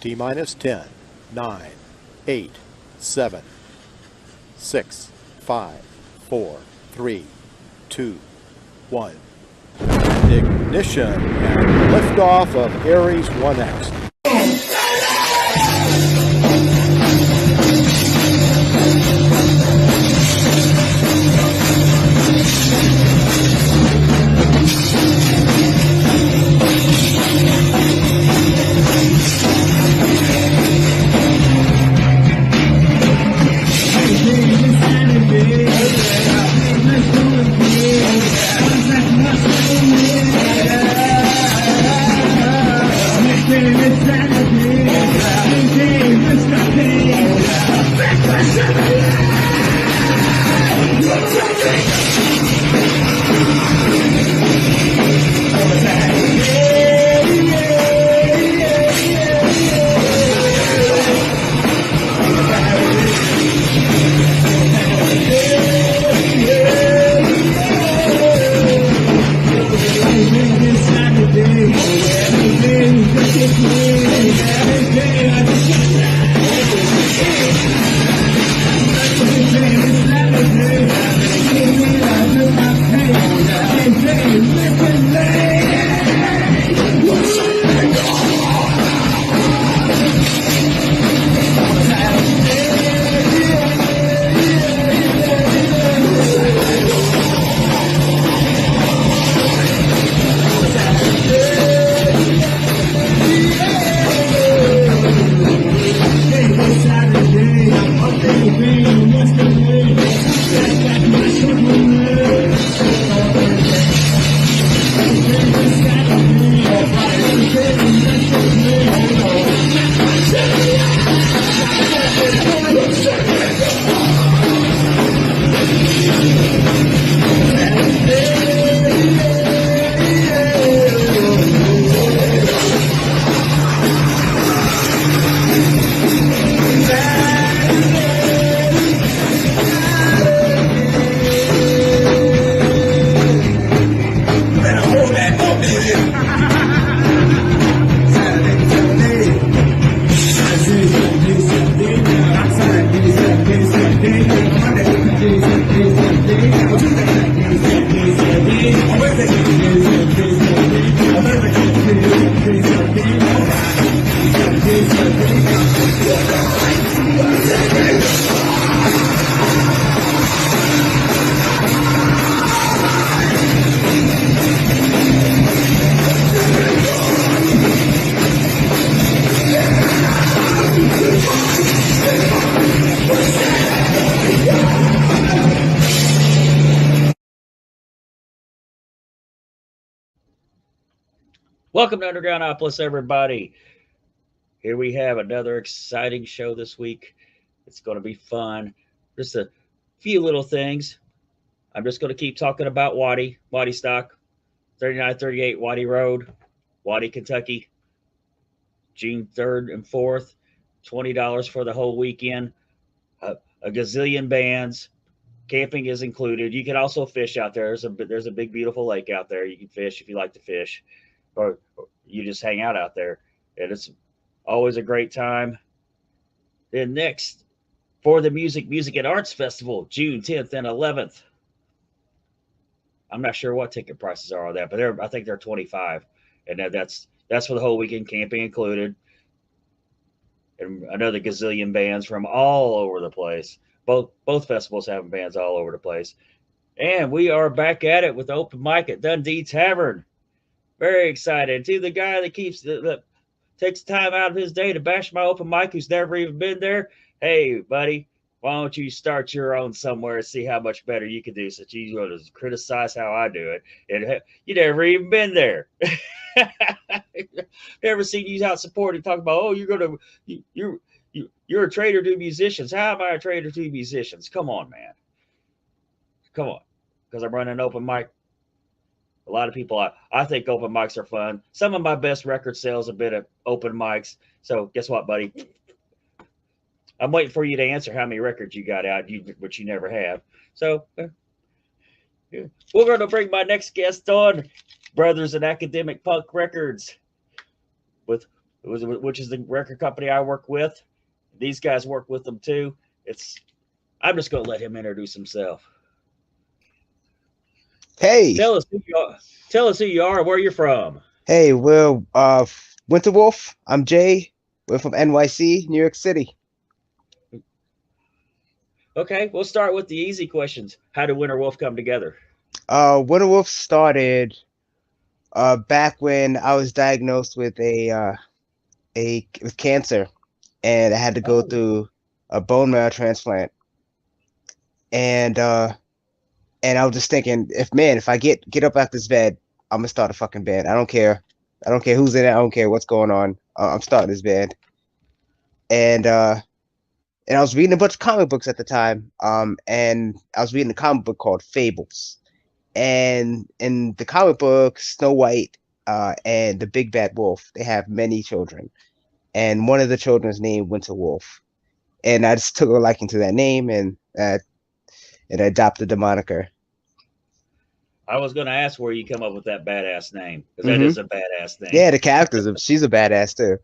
T minus 10, 9, 8, 7, 6, 5, 4, 3, 2, 1. Ignition and liftoff of Ares 1X. Welcome to Undergroundopolis, everybody. Here we have another exciting show this week. It's going to be fun. Just a few little things. I'm just going to keep talking about Waddy stock, 3938 Waddy Road, Waddy, Kentucky, June 3rd and 4th, $20 for the whole weekend, a gazillion bands. Camping is included. You can also fish out there. There's a big, beautiful lake out there. You can fish if you like to fish. Or you just hang out there, and it's always a great time. Then next, for the Music and Arts Festival, June 10th and 11th. I'm not sure what ticket prices are on that, but I think they're $25, and that's for the whole weekend, camping included, and another gazillion bands from all over the place. Both festivals having bands all over the place, and we are back at it with open mic at Dundee Tavern. Very excited. To the guy that takes time out of his day to bash my open mic who's never even been there. Hey, buddy, why don't you start your own somewhere and see how much better you can do, since you going to criticize how I do it. And you never even been there. Never seen you out supporting, talking about, oh, you're a traitor to musicians. How am I a traitor to musicians? Come on, man. Come on. Because I'm running an open mic. A lot of people, I think open mics are fun. Some of my best record sales have been at open mics. So guess what, buddy? I'm waiting for you to answer how many records you got out, which you never have. So we're going to bring my next guest on, Brothers in Academic Punk Records, with which is the record company I work with. These guys work with them too. I'm just going to let him introduce himself. Hey, Tell us who you are. Tell us who you are and where you're from. hey, well, Winter Wolf. I'm Jay. We're from NYC, New York City. Okay, we'll start with the easy questions. How did Winter Wolf come together? Winter Wolf started back when I was diagnosed with with cancer, and I had to go Oh, through a bone marrow transplant. And and I was just thinking, if I get up out this bed, I'm gonna start a fucking band. I don't care. I don't care who's in it. I don't care what's going on. I'm starting this band. And and I was reading a bunch of comic books at the time. And I was reading a comic book called Fables. And in the comic book, Snow White and the Big Bad Wolf, they have many children. And one of the children's named Winter Wolf. And I just took a liking to that name and I adopted the moniker. I was going to ask where you come up with that badass name because that Hmm. is a badass name. Yeah, the characters. She's a badass too.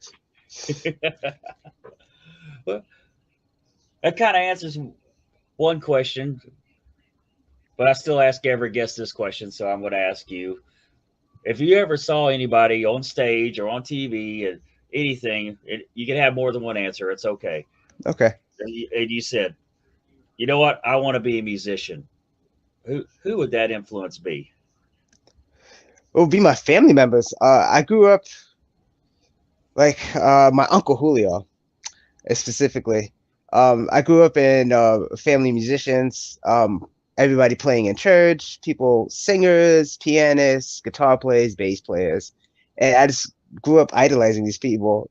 Well, that kind of answers one question, but I still ask every guest this question, so I'm going to ask you: if you ever saw anybody on stage or on TV and anything, you can have more than one answer. It's okay. Okay. And you said, you know what? I want to be a musician. Who would that influence be? It would be my family members. I grew up like my uncle Julio specifically. I grew up in family musicians. Everybody playing in church, people, singers, pianists, guitar players, bass players, and I just grew up idolizing these people,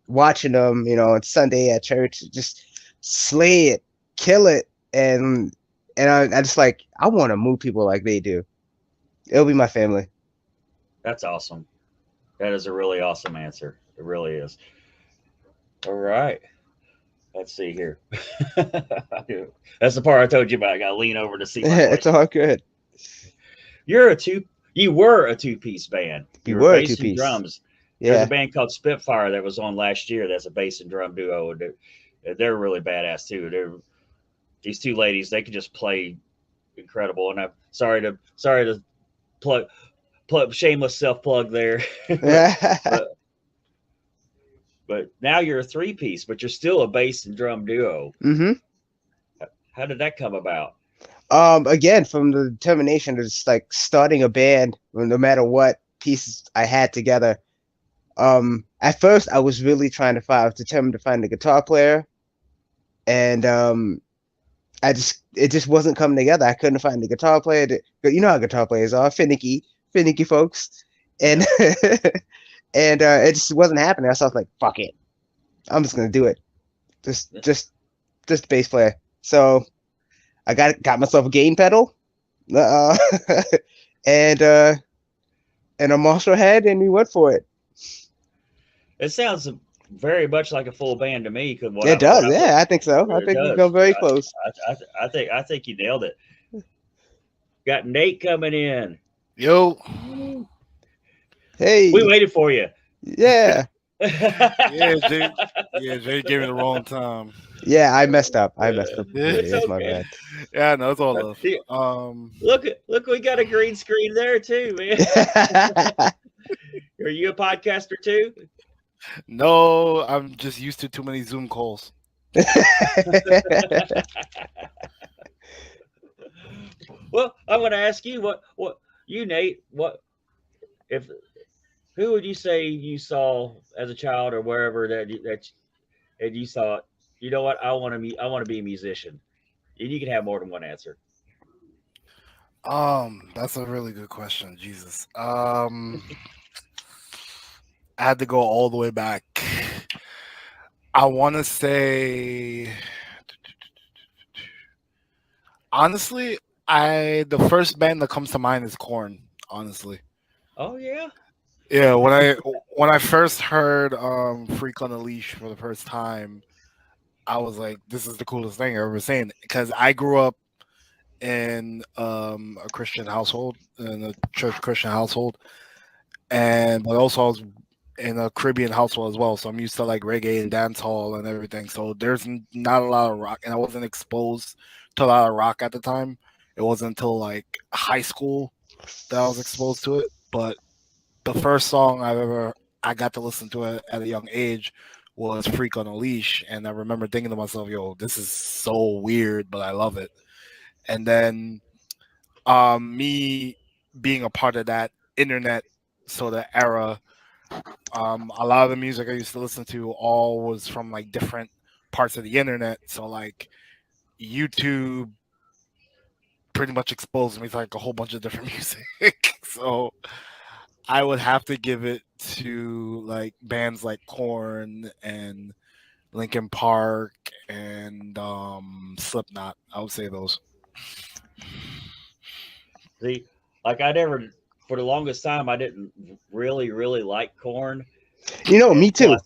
watching them, on Sunday at church, just slay it, kill it, and I just like I want to move people like they do. It'll be my family. That's awesome. That is a really awesome answer. It really is. All right. Let's see here. That's the part I told you about. I got to lean over to see my It's question. all good. You were a two-piece band. We You were were a bass two and piece. drums. There's a Yeah. band called Spitfire that was on last year. That's a bass and drum duo. They're really badass too. These two ladies. They can just play incredible. And I'm sorry to plug shameless self plug there, but but now you're a three-piece, but you're still a bass and drum duo. Hmm. How did that come about? Again, from the determination of just like starting a band, no matter what pieces I had together. At first I was really I was determined to find a guitar player, and it just wasn't coming together. I couldn't find a guitar player. But you know how guitar players are, finicky folks, and Yeah, and it just wasn't happening. So I was like, fuck it, I'm just gonna do it. Just just just bass player. So I got myself a gain pedal, uh, and uh, and a Marshall head, and we went for it. it sounds very much like a full band to me. Because It what does, I've yeah, I think so. I it think we does. come very close. I think you nailed it. Got Nate coming in. Yo, We Hey, waited for you. yeah, yeah, Jay. Yeah, Jay gave me the wrong time. yeah, I messed up. I messed up Yeah, completely. It's It's my okay. bad. yeah, no, it's all love. Look, we got a green screen there too, man. Are you a podcaster too? No, I'm just used to too many Zoom calls. Well, I want to ask you what you Nate if who would you say you saw as a child or wherever and you thought, you know what, I want to be a musician. And you can have more than one answer. That's a really good question. Jesus. I had to go all the way back. I want to say, honestly, the first band that comes to mind is Korn. Honestly, Oh yeah. yeah. When I first heard "Freak on a Leash" for the first time, I was like, "This is the coolest thing I've ever seen." Because I grew up in a Christian household, in a church Christian household, and but also I was in a Caribbean household as well, so I'm used to like reggae and dance hall and everything. So there's not a lot of rock, and I wasn't exposed to a lot of rock at the time. It wasn't until like high school that I was exposed to it. But the first song I got to listen to it at a young age was "Freak on a Leash," and I remember thinking to myself, "Yo, this is so weird, but I love it." And then me being a part of that internet sort of era, a lot of the music I used to listen to all was from like different parts of the internet. So like YouTube pretty much exposed me to like a whole bunch of different music. So I would have to give it to like bands like Korn and Linkin Park and Slipknot. I would say those. See, like for the longest time, I didn't really like Korn. You know, me too.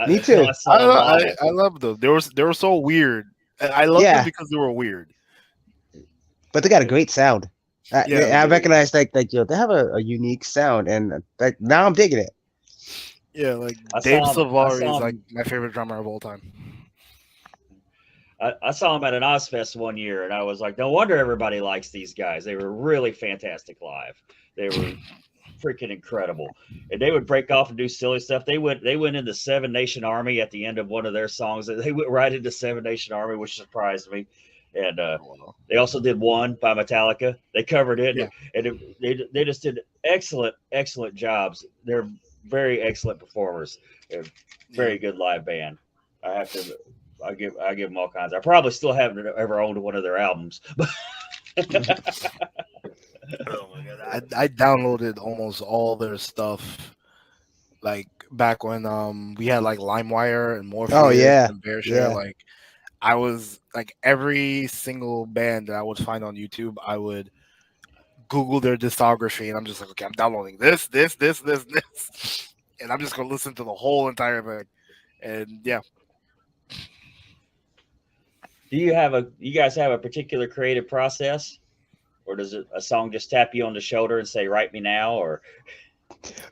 Me too. Until I saw them live. I love them. They were so weird. I love them because they were weird. But they got a great sound. Yeah, I recognize like yo, they have a unique sound, and like now I'm digging it. Yeah, like I Dave saw 'em- I Savari saw is like 'em- my favorite drummer of all time. I saw them at an Ozfest one year, and I was like, no wonder everybody likes these guys. They were really fantastic live. They were freaking incredible. And they would break off and do silly stuff. They went into Seven Nation Army at the end of one of their songs. They went right into Seven Nation Army, which surprised me. And they also did One by Metallica. They covered it, Yeah. and they just did excellent jobs. They're very excellent performers. They're very good live band. I give them all kinds. I probably still haven't ever owned one of their albums. Oh my god! I downloaded almost all their stuff like back when we had like LimeWire and Morpheus and BearShare. Yeah. Like I was like every single band that I would find on YouTube, I would Google their discography, and I'm just like, okay, I'm downloading this, and I'm just gonna listen to the whole entire thing. And yeah, Do you guys have a particular creative process, or does a song just tap you on the shoulder and say "Write me now"? Or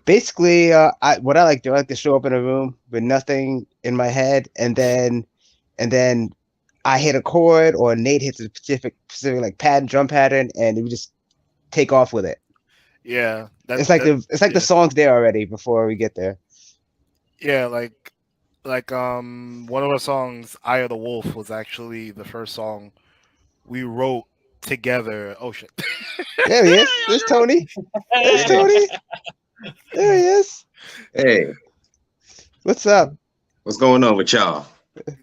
Basically, what I like to show up in a room with nothing in my head, and then I hit a chord, or Nate hits a specific like drum pattern, and we just take off with it. yeah, It's like the song's there already before we get there. Yeah, like one of our songs, "Eye of the Wolf," was actually the first song we wrote together. Oh shit! There he is. There's Tony. There's Tony. There he is. Hey, What's up? what's going on with y'all?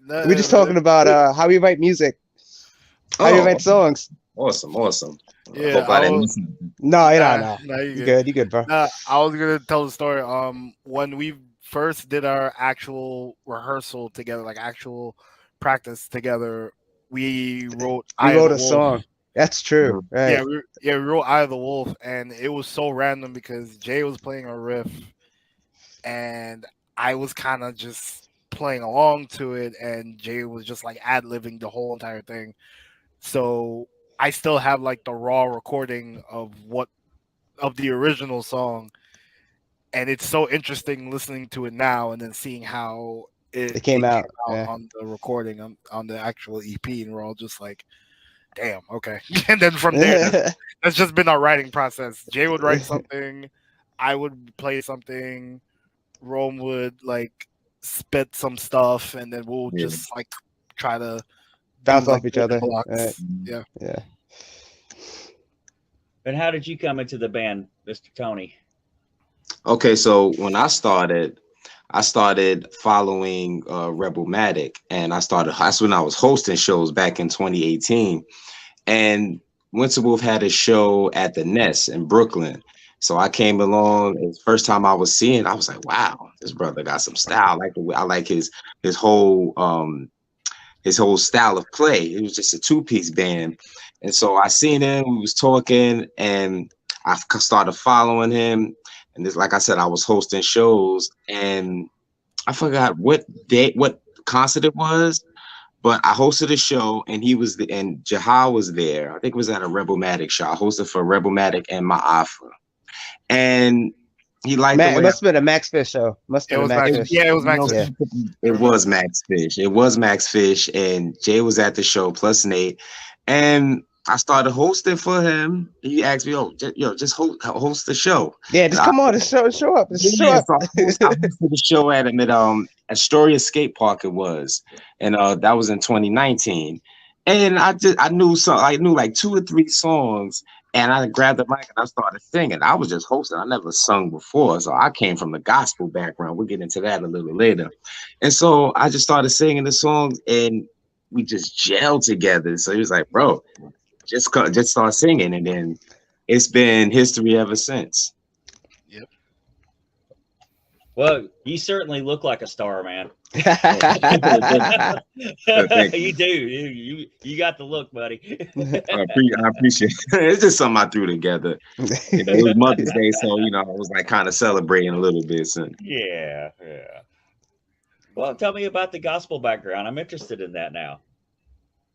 We're just talking about how we write music, how we write songs. Awesome. Yeah, Hope I didn't miss anything. No, Nah, you good. You good, bro. I was gonna tell the story. When we first did our actual rehearsal together, like actual practice together, we wrote. We wrote a song. That's true. Right. We wrote "Eye of the Wolf," and it was so random because Jay was playing a riff, and I was kind of just playing along to it, and Jay was just like ad-libbing the whole entire thing. So I still have like the raw recording of the original song, and it's so interesting listening to it now and then seeing how it came out on the recording on the actual EP, and we're all just like, damn, okay. And then from there, that's just been our writing process. Jay would write something, I would play something, Rome would like spit some stuff, and then we'll just like try to bounce off each other. Right. Yeah. And how did you come into the band, Mr. Tony? Okay, so when I started following Rebelmatic, and that's when I was hosting shows back in 2018. And Winter Wolf had a show at the Nest in Brooklyn. So I came along, and the first time I was seeing, I was like, wow, this brother got some style. I like his whole style of play. It was just a two-piece band. And so I seen him, we was talking, and I started following him. And this, like I said, I was hosting shows, and I forgot what concert it was, but I hosted a show, and and Jahal was there. I think it was at a Rebelmatic show. I hosted for Rebelmatic and Ma'afa. And He liked the It way must have been a Max Fish show. Must It have was been a Max Max. Fish. Yeah, it was Max. Yeah. it was Max Fish. It was Max Fish, and Jay was at the show plus Nate, and I started hosting for him. He asked me, just host the show." Yeah, And just come on and show up. Just show up. so I hosted the show at him at Astoria Skate Park. It was, and that was in 2019. And I knew like 2 or 3 songs, and I grabbed the mic and I started singing. I was just hosting. I never sung before, so I came from the gospel background. We'll get into that a little later. And so I just started singing the songs, and we just gelled together. So he was like, "Bro, just start singing," and then it's been history ever since. Well, you certainly look like a star, man. You do. You got the look, buddy. I appreciate it. It's just something I threw together. It was Mother's Day, so I was like kind of celebrating a little bit. So. Yeah. Well, tell me about the gospel background. I'm interested in that now.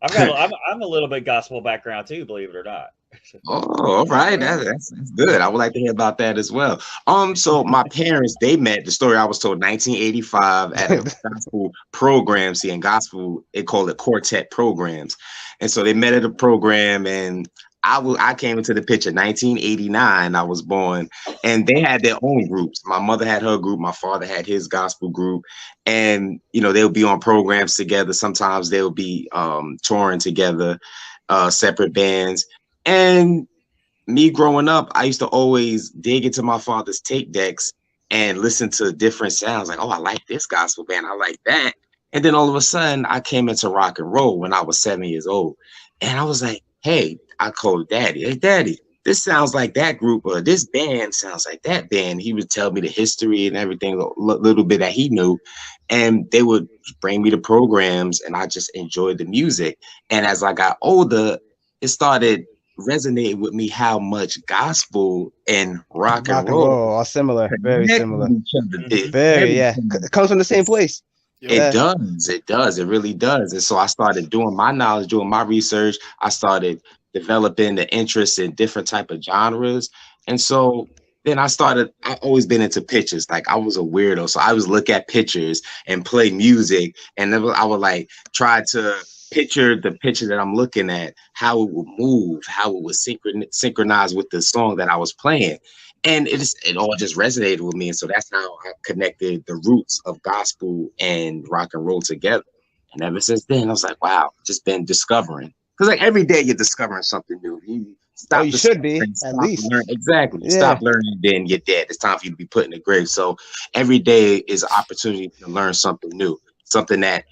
I'm a little bit gospel background too, believe it or not. Oh, all right. That's good. I would like to hear about that as well. So my parents, they met, the story I was told, 1985 at a gospel program. See, in gospel, they call it quartet programs. And so they met at a program, and I came into the picture 1989. I was born, and they had their own groups. My mother had her group, my father had his gospel group, and they'll be on programs together. Sometimes they'll be touring together, separate bands. And me growing up, I used to always dig into my father's tape decks and listen to different sounds. Like, oh, I like this gospel band, I like that. And then all of a sudden, I came into rock and roll when I was 7 years old, and I was like, hey, I called Daddy. Hey, Daddy, this sounds like that group, or this band sounds like that band. He would tell me the history and everything, a little bit that he knew, and they would bring me to programs, and I just enjoyed the music. And as I got older, it started resonating with me how much gospel and rock and roll are similar, very similar. It comes from the same place. It does. It really does. And so I started doing my knowledge, doing my research. I started developing the interest in different type of genres. And so then I've always been into pictures. Like, I was a weirdo. So I was look at pictures and play music. And then I would like try to picture the picture that I'm looking at, how it would move, how it would synchronize with the song that I was playing. And it all just resonated with me. And so that's how I connected the roots of gospel and rock and roll together. And ever since then, I was like, wow, just been discovering. Because like every day you're discovering something new. You should be, at least. Exactly. Yeah. Stop learning, then you're dead. It's time for you to be put in the grave. So every day is an opportunity to learn something new, something that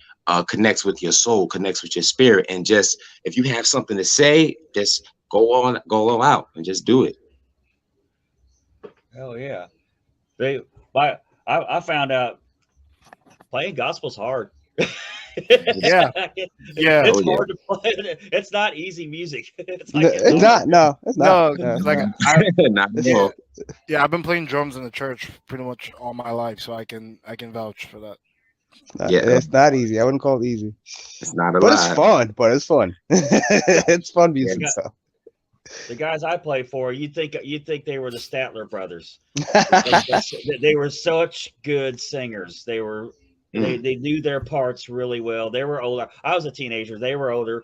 connects with your soul, connects with your spirit. And just, if you have something to say, just go all out and just do it. Hell yeah. I found out playing gospel's hard. Yeah. It's hard to play. It's not easy music. It's like it's not. No, it's not. No, like I've been playing drums in the church pretty much all my life, so I can vouch for that. It's not easy. I wouldn't call it easy. It's not a but lie. It's fun. But it's fun. It's fun music. So. The guys I play for, you'd think they were the Statler brothers. They were such good singers. They were they knew their parts really well. They were older. I was a teenager. They were older.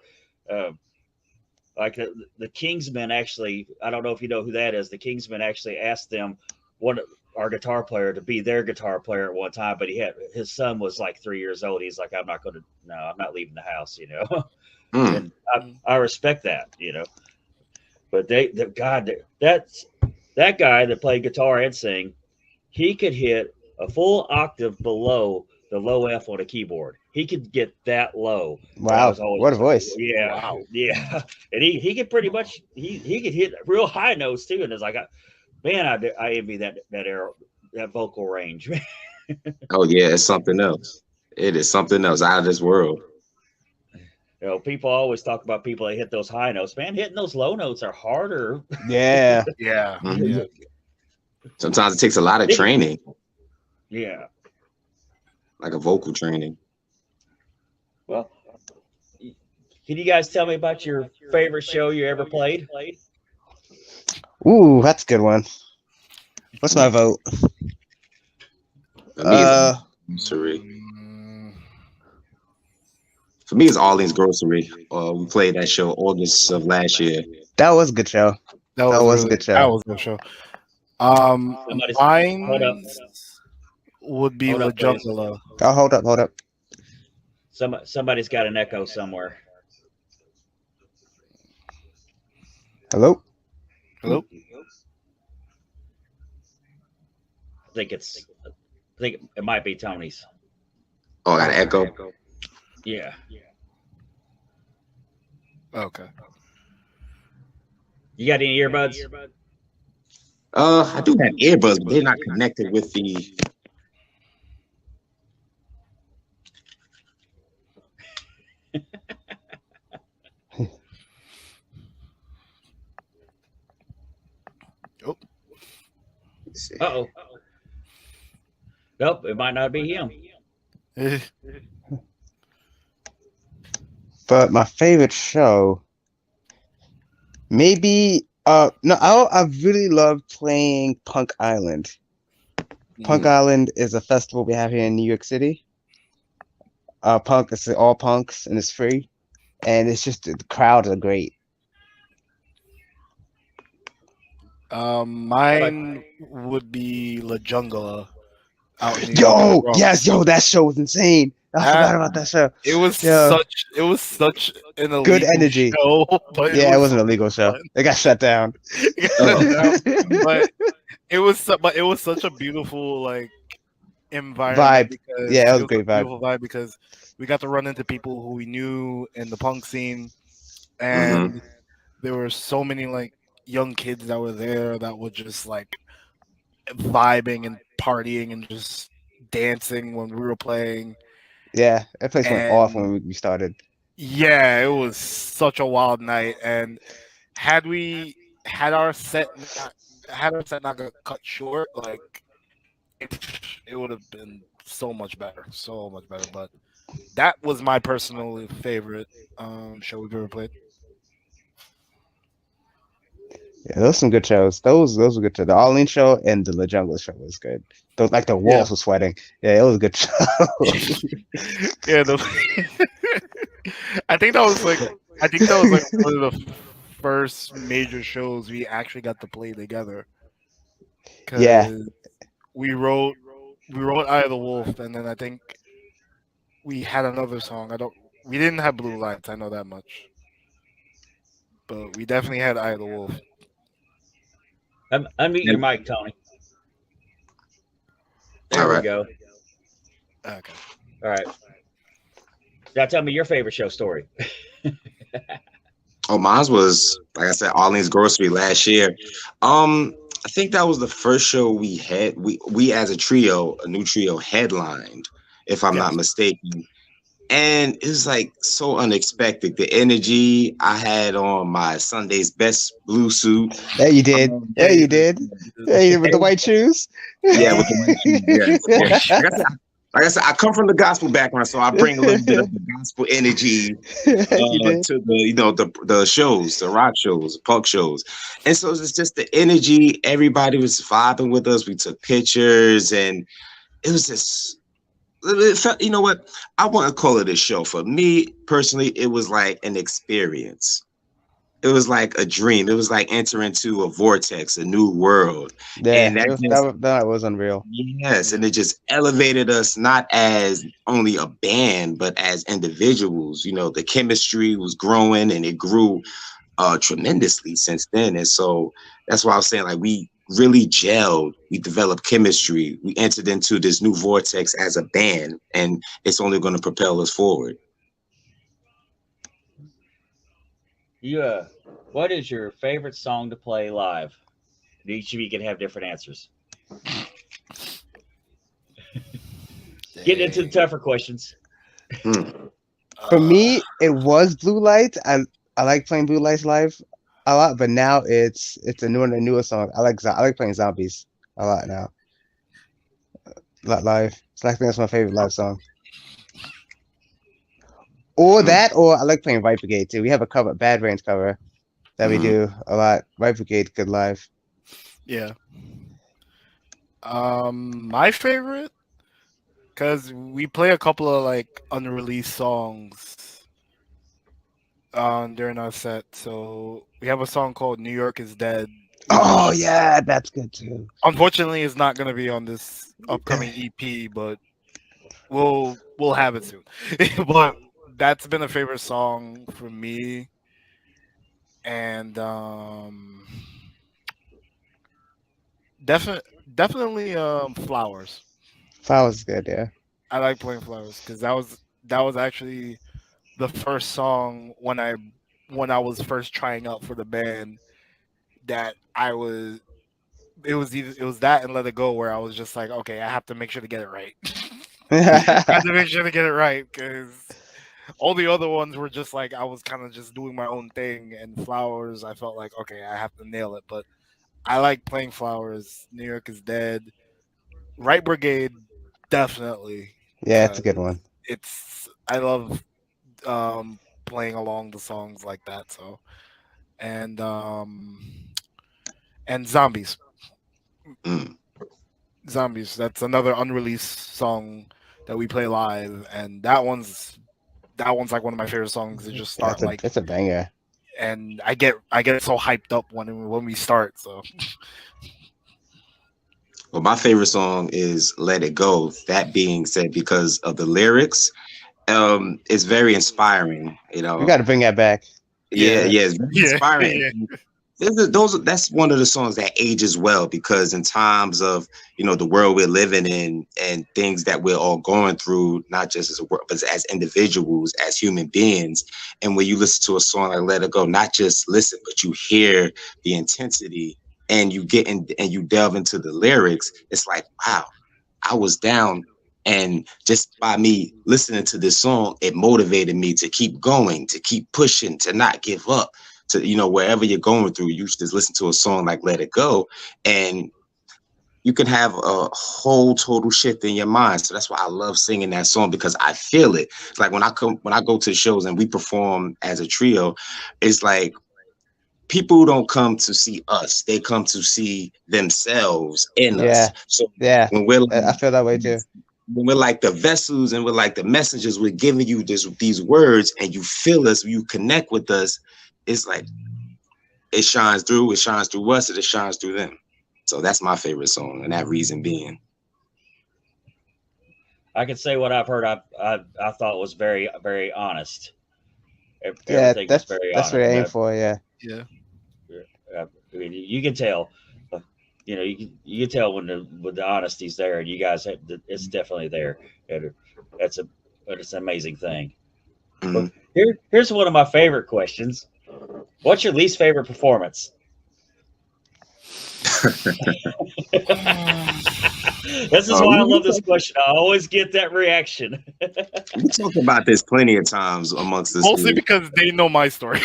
Like the Kingsmen, actually, I don't know if you know who that is. The Kingsmen actually asked them, our guitar player, to be their guitar player at one time, but his son was like 3 years old. He's like, I'm not leaving the house, And I respect that, But that guy that played guitar and sing, he could hit a full octave below the low F on a keyboard. He could get that low. Wow, what a voice! Yeah, wow. Yeah, and he could pretty much he could hit real high notes too. And it's like, man, I envy that vocal range. Oh yeah, it's something else. It is something else out of this world. People always talk about people that hit those high notes. Man, hitting those low notes are harder. Yeah. Yeah. Mm-hmm. Yeah. Sometimes it takes a lot of training. Yeah. Like a vocal training. Well, can you guys tell me about your favorite show you ever played? Ooh, that's a good one. What's my vote? For me, it's grocery. For me, it's Arlene's Grocery. We played that show August of last year. That was a good show. That was a good show. That was a good show. Mine would be La Jungla. Oh, hold up. Somebody's got an echo somewhere. Hello? Hello? I think it might be Tony's. Oh, I got an echo. Yeah. Okay. You got any earbuds? I do have earbuds, but they're not connected with the. Uh-oh. Nope, it might not be him. But my favorite show, maybe no, I really love playing Punk Island. Punk Island is a festival we have here in New York City. Punk, it's all punks and it's free, and it's just the crowds are great. Mine would be La Jungla. Yo, yes, that show was insane. I forgot about that show. It was such an illegal good energy show, but it wasn't a legal show. It got shut down. But it was such a beautiful like environment. Vibe. Because it was a great beautiful vibe because we got to run into people who we knew in the punk scene, and there were so many like young kids that were there that were just like vibing and partying and just dancing when we were playing. Yeah, that place went off when we started. Yeah, it was such a wild night, and had our set not got cut short, like it would have been so much better. But that was my personal favorite show we've ever played. Yeah, those are some good shows. Those were good shows. The Arlene show and the La Jungla show was good. Those like the walls were sweating. Yeah, it was a good show. Yeah, I think that was like one of the first major shows we actually got to play together. Yeah, we wrote Eye of the Wolf, and then I think we had another song. We didn't have Blue Lights, I know that much, but we definitely had Eye of the Wolf. Unmute your mic, Tony. There we go. Okay. All right. Now tell me your favorite show story. Oh, mine was, like I said, Arlene's Grocery last year. I think that was the first show we had. We as a new trio headlined, if I'm not mistaken. And it was like so unexpected. The energy, I had on my Sunday's best blue suit. Yeah, you did. You did with the white shoes. Yeah, with the white shoes. Yes. Like I said, I come from the gospel background, so I bring a little bit of the gospel energy to the shows, the rock shows, the punk shows. And so it's just the energy. Everybody was vibing with us. We took pictures, and it was just. It felt, you know what? I want to call it a show. For me personally, it was like an experience. It was like a dream. It was like entering into a vortex, a new world. Yeah, and that was unreal. Yes, and it just elevated us not as only a band, but as individuals. You know, the chemistry was growing, and it grew tremendously since then. And so that's why I was saying, like, we really gelled, we developed chemistry, we entered into this new vortex as a band, and it's only going to propel us forward. What is your favorite song to play live? Each of you can have different answers. Getting into the tougher questions. For me, it was Blue Lights. I like playing Blue Lights live a lot, but now it's a newer song. I like playing Zombies a lot now. A lot live. So I think that's my favorite live song. Or that, or I like playing Right Brigade too. We have a cover, Bad Brains cover, that we do a lot. Right Brigade, good live. Yeah. My favorite, because we play a couple of like unreleased songs during our set. So we have a song called "New York Is Dead," Oh which yeah, that's good too. unfortunately is not going to be on this upcoming EP, but we'll have it soon. But that's been a favorite song for me, and definitely Flowers. Flowers is good, yeah. I like playing Flowers because that was actually the first song when I was first trying out for the band that I was it was that and Let It Go where I was just like, okay, I have to make sure to get it right. I had to make sure to get it right because all the other ones were just like I was kind of just doing my own thing, and Flowers I felt like okay, I have to nail it. But I like playing Flowers. New York Is Dead. Right Brigade, definitely. Yeah, it's a 'Cause good one. I love playing along the songs like that. So and Zombies. Mm. Zombies. That's another unreleased song that we play live, and that one's like one of my favorite songs to just Yeah, start like, it's a banger. and I get so hyped up when we start. So Well, my favorite song is "Let It Go." That being said, because of the lyrics, it's very inspiring. You We know, got to bring that back. yeah, yeah, it's very yeah, inspiring. yeah, That's one of the songs that ages well because in times of the world we're living in and things that we're all going through, not just as a world but as individuals, as human beings, and when you listen to a song like "Let It Go," not just listen but you hear the intensity and you get in and you delve into the lyrics, it's like, wow, I was down. And just by me listening to this song, it motivated me to keep going, to keep pushing, to not give up. To wherever you're going through, you should just listen to a song like "Let It Go," and you can have a whole total shift in your mind. So that's why I love singing that song because I feel it. It's like when I go to shows and we perform as a trio, it's like people don't come to see us; they come to see themselves in us. Yeah, So yeah. when we're I feel that way too. like the vessels and we're like the messengers, we're giving you these words, and you feel us, you connect with us. It's like it shines through us, and it shines through them. So that's my favorite song, and that reason being. I can say what I've heard. I thought was very very honest. Yeah, Everything was very that's what I honest. aim for. Yeah, yeah. I mean, you can tell. You can tell when the honesty's there, and you guys have, it's definitely there. And that's a it's an amazing thing. But Mhm. here's one of my favorite questions. What's your least favorite performance? This is why I We love this question. I always get that reaction. talk about this plenty of times amongst this Mostly group. because they know my story.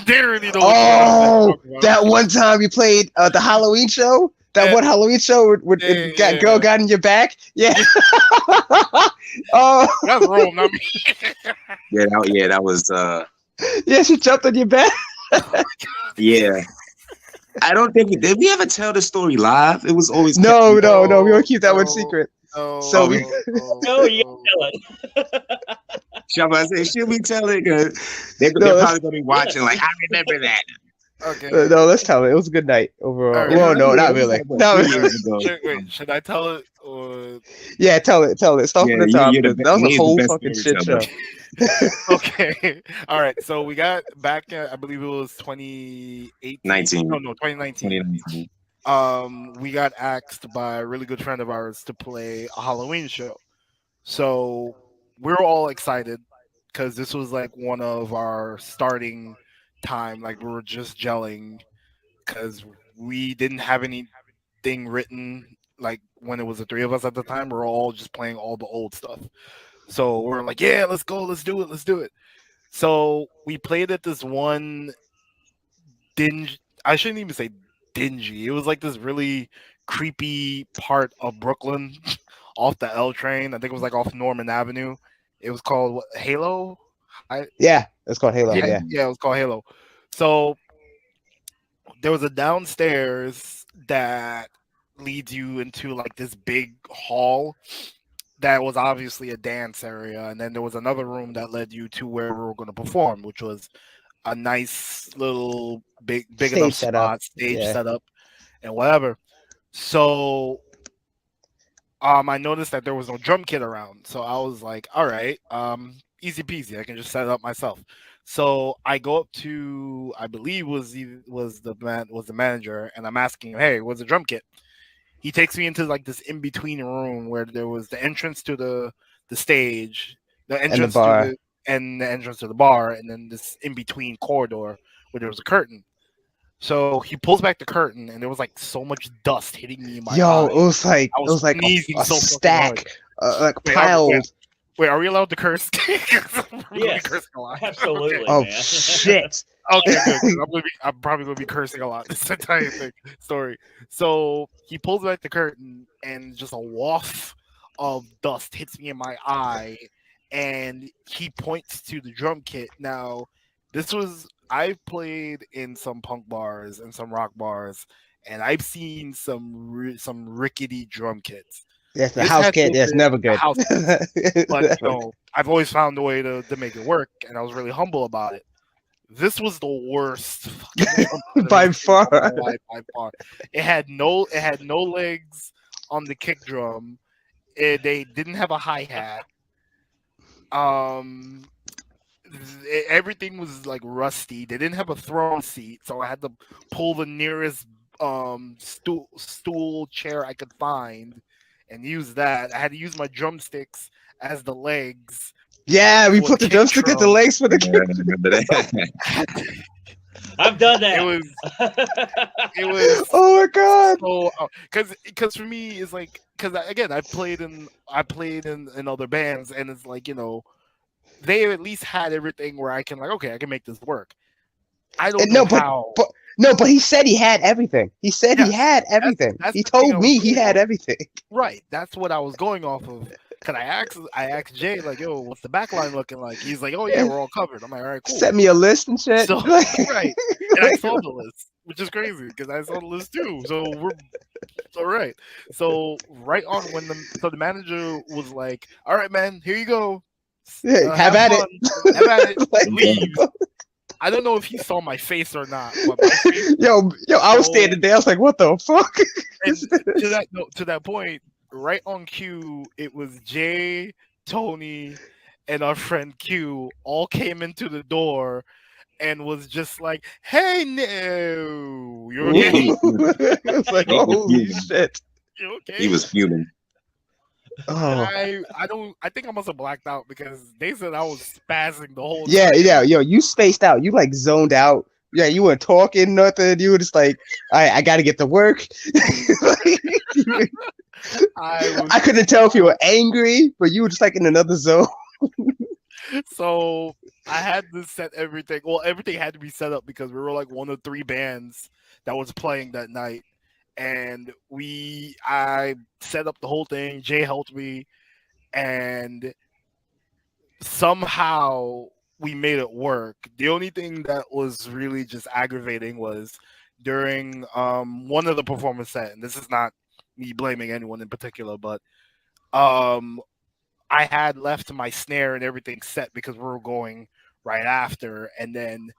They already know what oh, talk about. that one time you played the Halloween show. That Yeah. one Halloween show with Yeah. girl got in your back. Yeah. Oh, That's Rome, not me. That was yeah. She jumped on your back. yeah. I don't think did we ever tell the story live? It was always kept. No. We want to keep that one No, secret. no, So we. No, you tell it. Shall I say, should we tell it? They're No, probably gonna be watching. Like, I remember that. Okay. no, let's tell it. It was a good night overall. All right. Well, no, Yeah, not it was really. like, what, No. 3 years ago. Oh. Should I tell it or Yeah, tell it. Start Yeah, from the top. you're the 'Cause that was a he's the whole best fucking shit storyteller. show. okay? All right. So we got back. I believe it was 2018. 19. No, 2019. 2019. We got asked by a really good friend of ours to play a Halloween show. So we were all excited because this was like one of our starting time. Like we were just gelling because we didn't have anything written. Like when it was the three of us at the time, we were all just playing all the old stuff. So we're like, yeah, let's go, let's do it. So we played at this one dingy. I shouldn't even say dingy. It was like this really creepy part of Brooklyn off the L train. I think it was like off Norman Avenue. It was called what, Halo. Yeah, it's called Halo. Yeah. Yeah. It was called Halo. So there was a downstairs that leads you into like this big hall that was obviously a dance area, and then there was another room that led you to where we were going to perform, which was a nice little big Stage enough setup. spot, stage Yeah. setup, and whatever. So I noticed that there was no drum kit around, so I was like, all right, easy peasy, I can just set it up myself. So I go up to, I believe was the manager, and I'm asking him, hey, where's the drum kit? He takes me into like this in between room where there was the entrance to the stage, the entrance bar. to the entrance to the bar, and then this in between corridor where there was a curtain. So he pulls back the curtain, and there was like so much dust hitting me in my eye. It was like I was sneezing a so fucking stack, like Wait, piled. Wait, are we allowed to curse? Yes, cursing a lot. absolutely. Okay. Oh man. shit! Okay, good. I'm probably gonna be cursing a lot this entire story. So he pulls back the curtain, and just a waft of dust hits me in my eye, and he points to the drum kit. Now, I've played in some punk bars and some rock bars, and I've seen some rickety drum kits. Yes, the This house had kit. to That's have never been a good. house but I've always found a way to make it work, and I was really humble about it. This was the worst fucking drum By I've seen in my far. life, by far. It had no legs on the kick drum. They didn't have a hi-hat. Everything was like rusty. They didn't have a throne seat, so I had to pull the nearest stool chair I could find and use that. I had to use my drumsticks as the legs. Yeah, we for put the kick drumstick as the drum. legs for the I remember that. I've done that. It was Oh my god! so because for me it's like, because again I played in other bands, and it's like, they at least had everything where I can like, okay, I can make this work. I don't know how. But he said he had everything. He said he had everything. that's He the thing I told was me he going had off. everything. Right, that's what I was going off of. Cause I asked Jay like, yo, what's the back line looking like? He's like, oh yeah, we're all covered. I'm like, all right, cool. Sent me a list and shit. So right, and I saw the list, which is crazy because I saw the list too. So we're all right. So right on when the manager was like, all right, man, here you go. Have at fun. Have at it. Like, Leave. I don't know if he saw my face or not. But my face, yo, I was standing there. I was like, what the fuck? and to that point, right on cue, it was Jay, Tony, and our friend Q all came into the door and was just like, "Hey, no, you're okay. It's like, holy shit. You're okay." He was fuming. Oh. I think I must have blacked out because they said I was spazzing the whole Yeah, time. yo, you spaced out. You like zoned out. Yeah, you weren't talking nothing. You were just like, all right, I gotta get to work. I couldn't tell if you were angry, but you were just like in another zone. So I had to set everything. Well, everything had to be set up because we were like one of 3 bands that was playing that night. And I set up the whole thing. Jay helped me, and somehow we made it work. The only thing that was really just aggravating was during one of the performance set, and this is not me blaming anyone in particular, but I had left my snare and everything set because we were going right after, and then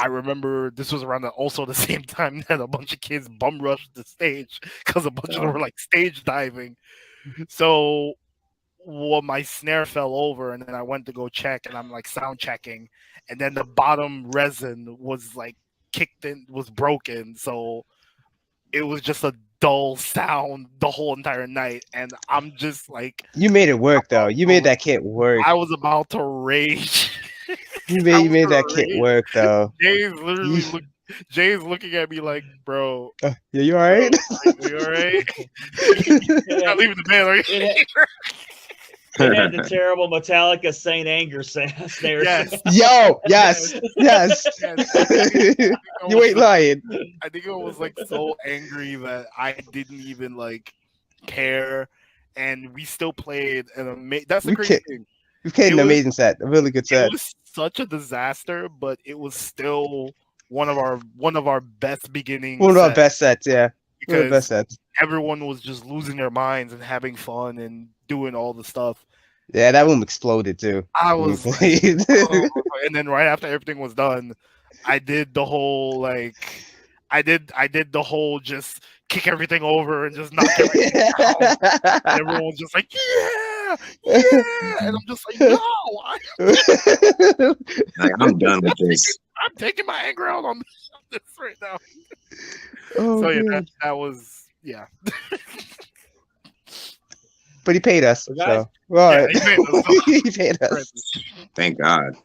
I remember this was around also the same time that a bunch of kids bum rushed the stage because a bunch of them were like stage diving. So my snare fell over, and then I went to go check, and I'm like sound checking, and then the bottom resin was like was broken. So it was just a dull sound the whole entire night, and I'm just like, you made it work though. You made that kit work. I was about to rage. You made that kit work though. Jay's looking at me like, bro. Yeah, you all right? You all right? You're not leaving the band, are you? It had the terrible Metallica Saint Anger snare. Yes. Yo, yes. You ain't lying. I think I was like so angry that I didn't even like care, and we still played that's the crazy thing. We played an amazing set, a really good set. It was such a disaster, but it was still one of our best beginnings. One of our best sets, yeah. One of the best sets. everyone was just losing their minds and having fun and doing all the stuff. Yeah, that room exploded too. I was like, oh. And then right after everything was done, I did the whole I did the whole just kick everything over and just knock everything down. And everyone was just like, yeah, and I'm just like, no, I'm done with this. I'm taking my anger out on this right now. Oh, So yeah, man. that was But he paid us. Well, guys, So all Yeah, right. he paid us. He paid us. Thank God.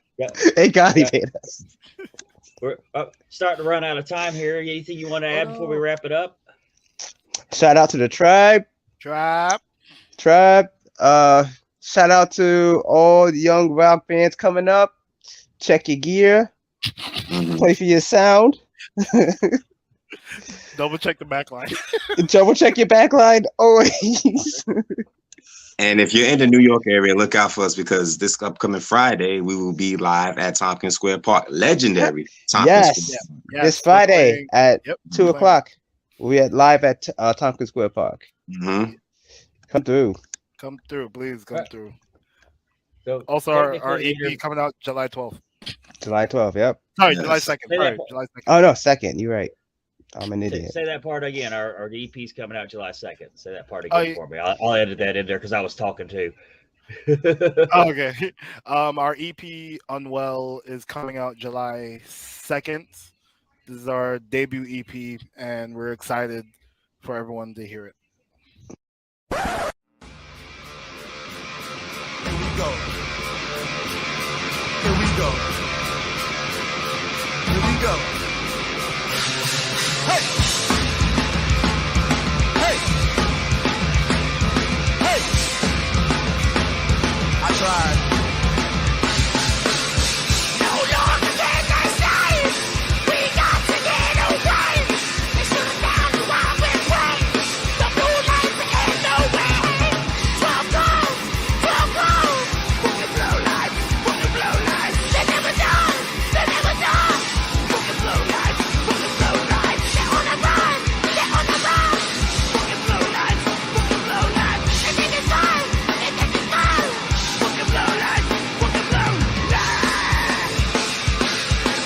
Thank God he Yeah. paid us. We're starting to run out of time here. Anything you want to add before we wrap it up? Shout out to the tribe. Trap. Shout out to all the young rock bands coming up. Check your gear. Mhm. Play for your sound. Double check the back line. Double check your backline always. And if you're in the New York area, look out for us because this upcoming Friday we will be live at Tompkins Square Park. Legendary Tompkins Yes. Square. Yes, This we're Friday playing- at Yep, 2 we're playing. o'clock. We at live at Tompkins Square Park. Mhm. Come through. Come through, please come Right. through. So Also, our technically, EP you're- coming out July 12th. July 12th. Yep. Sorry, Yes. July 2nd. Say that Sorry, part. July 2nd. Oh no, second. You're right. I'm an Say, idiot. say that part again. Our EP's coming out July 2nd. Say that part Oh, again yeah. for me. I'll edit that in there because I was talking too. Oh, okay. Our EP Unwell is coming out July 2nd. This is our debut EP, and we're excited for everyone to hear it. Here we go. Here we go. Here we go. Hey! Hey! Hey! I tried.